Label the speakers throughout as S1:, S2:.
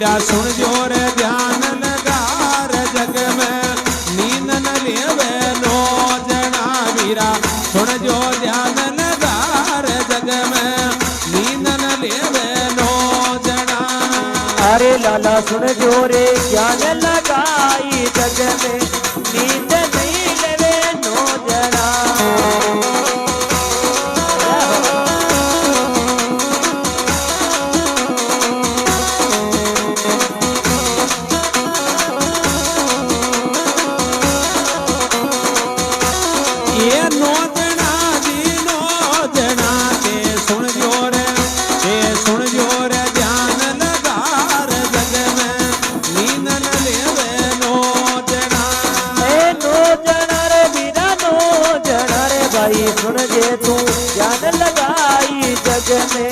S1: वीरा सुन जोर ध्यान लगार जग में नींद न लेवे नो जना वीरा सुन जो ध्यान लगार जग में नींद न लेवे नो जना।
S2: अरे लाला सुन जोरे ज्ञान लगाई जग में नींद नहीं लेवे नो जना। सुन जे तू ज्ञान लगाई जग में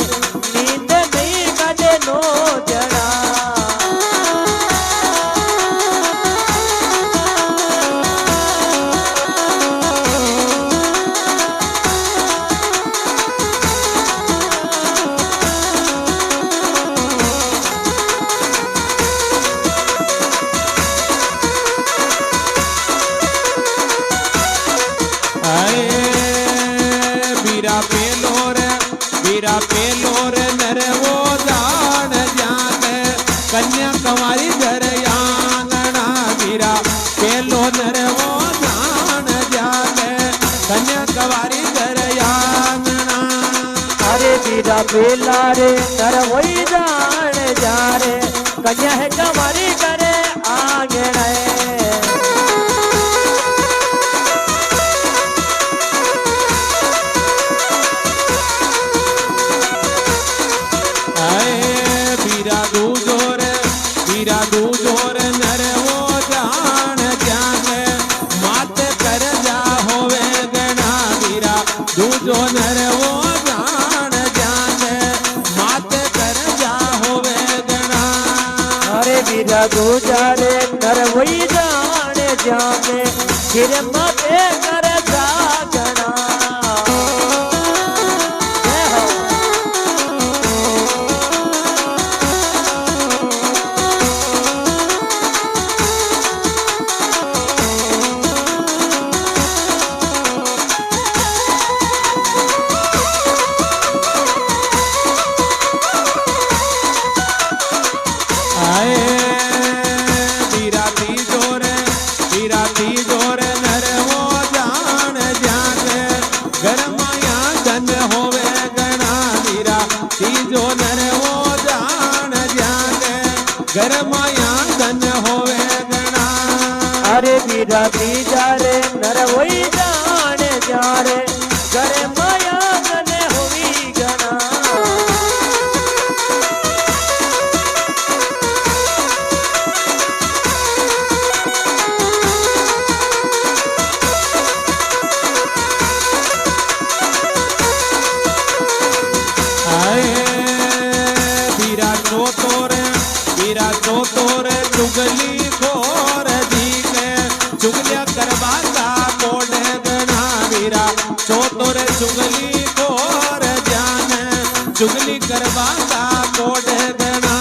S2: नींद नहीं कटे नो जना।
S1: वीरा पेलोर नरवो जान जाने कन्याकुमारी घर आंगना वीरा पेलो नरवो जान जाने कन्याकुमारी घर आंगना।
S2: अरे वीरा पेला रे नरवोई जान जा रे कन्याकुमारी घर आंगना। वीरा दू जोर नरवो जान जाने मात कर जा होवे गणा वीरा दू जो नरवो जान जाने मात कर जा होवे गणा। अरे वीरा दू जारे नरवोई जान जाने फिर माते कर जा गणा।
S1: घर माया धन होवे गणा।
S2: अरे वीरा बीजा रे नरवोई जान जा रे घर माया धन होवी गणा।
S1: तोरे चुगली खोर जी के चुगलिया करवाता कोड गणा वीरा चो तोरे चुगली खोर जाने चुगली करवाता कोड गणा।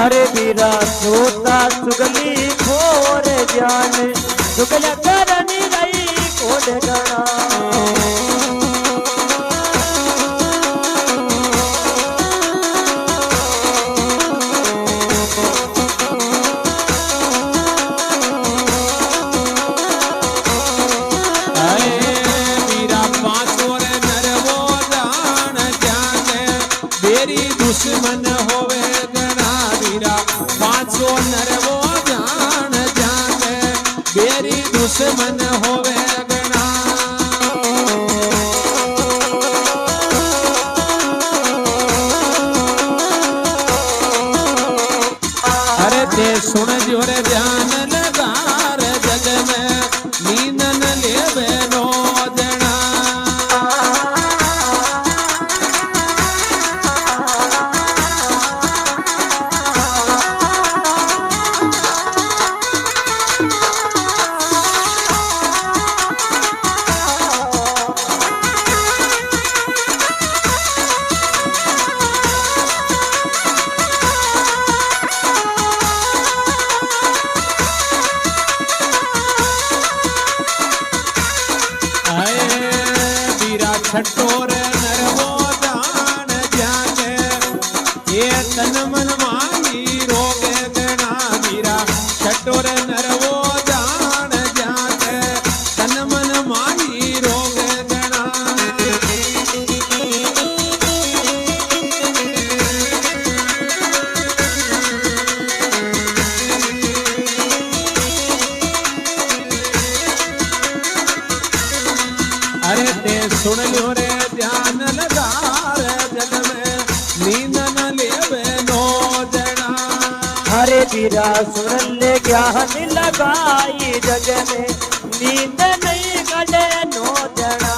S2: अरे वीरा छोटा चुगली खोर जाने चुगलिया करनी रही कोड गणा।
S1: दुश्मन होवे गणा वीरा 500 नरवो जान जाने बेरी दुश्मन होवे गणा। अरे ते सुन जोरे ध्यान लगार जग में नींद न लेवे नो जना। છઠ્ઠો રે નરવો જાણ જ્યાં કે એ તન મન માહી રોગે ગણા વીરા છઠ્ઠો રે નરવો જાણ જ્યાં કે તન મન માહી રોગે अरे ते सुन लो रे ध्यान लगा रे जग में नींद न लेवे नो जना
S2: हरे बीरा सुन ले ज्ञान लगाई जग में नींद नहीं कटे नो जना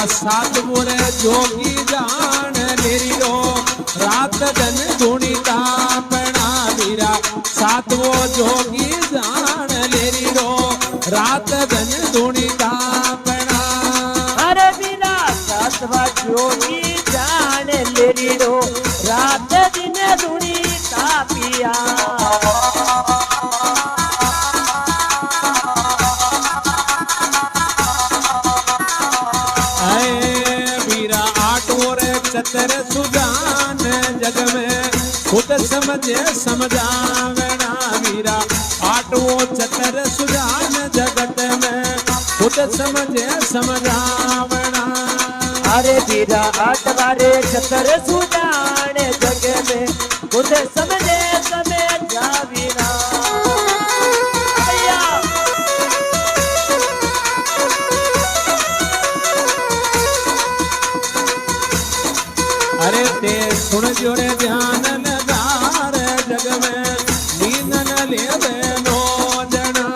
S1: सात मोरे जोगी जान लेरी रो रात दिन धुनी तापना वीरा सातवो जोगी जान लेरी रो रात दिन धुनी तापना
S2: अरे बीरा सातवा जोगी जान लेरी रो रात दिन धुनी तापिया
S1: चतर सुजान जग में खुद समझे समझावना वीरा आठवो चतर सुजान जगत में खुद समझे समझावना
S2: अरे वीरा आठवारे चतर सुजान जग में खुद समझे समझावीरा
S1: अरे ते सुन जो रे ध्यान लगा रे जग में नींद न लेवे नो जना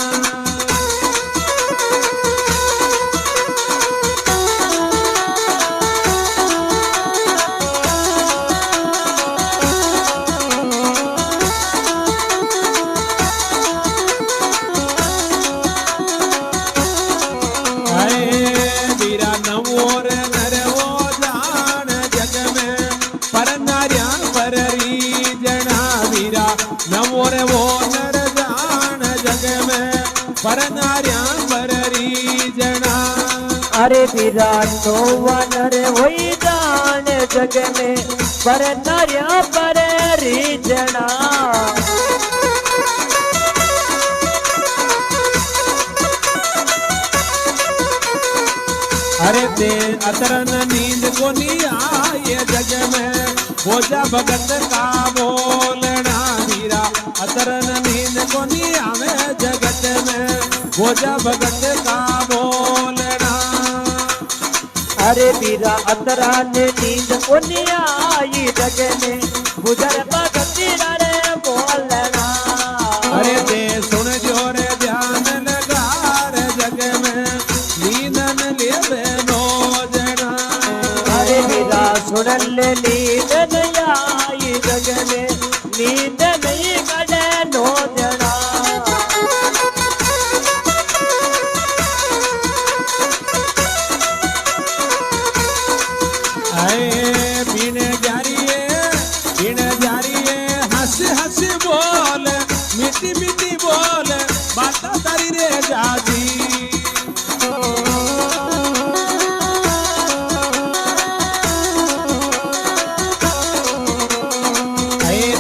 S1: वीरा नवो रे नरवो जान जग में पर नार्या पर रीजना वीरा नवो रे वो नर जान जग में पर नार्या पर रीजना
S2: अरे वीरा नोवा नर होई जान जग में पर नार्या पर रीजना
S1: अरे ते अतरन नींद को नहीं आए जग में भोजा भगत का बोलना वीरा अतरन नींद को नहीं आवे जगत में भोजा भगत का बोलना
S2: अरे वीरा अतरा ने नींद को नहीं आई जग में भुजर भगत रे बोलना
S1: अरे ते सुन जो रे ध्यान लगा रे जग में नींद न लेवे नो जना
S2: अरे वीरा सुन ले नींद नहीं आई जग में नींद नहीं कटे नो जना
S1: आए पीने जारिए हंस हंस बोल मीठी मीठी बोल बात तारी रे जाजी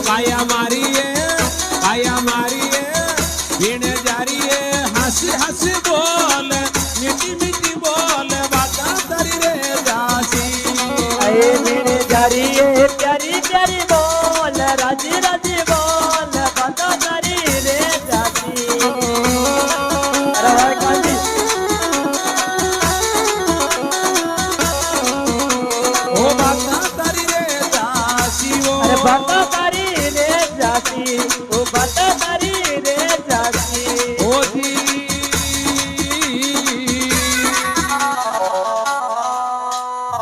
S1: पाया मारिए पीने जारिए हंस हंस बोल मीठी मीठी बोल बात तारी रे जाजी
S2: आए मेरे जारिए प्यारी प्यारी बोल राजी राजी बोल बता तारी रे जाती अरे काली
S1: ओ बाता तारी रे जासी वो
S2: अरे बता तारी रे जाती ओ बता तारी रे जाती
S1: ओ जी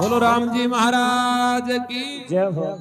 S1: बोलो राम जी महाराज की
S2: जय हो।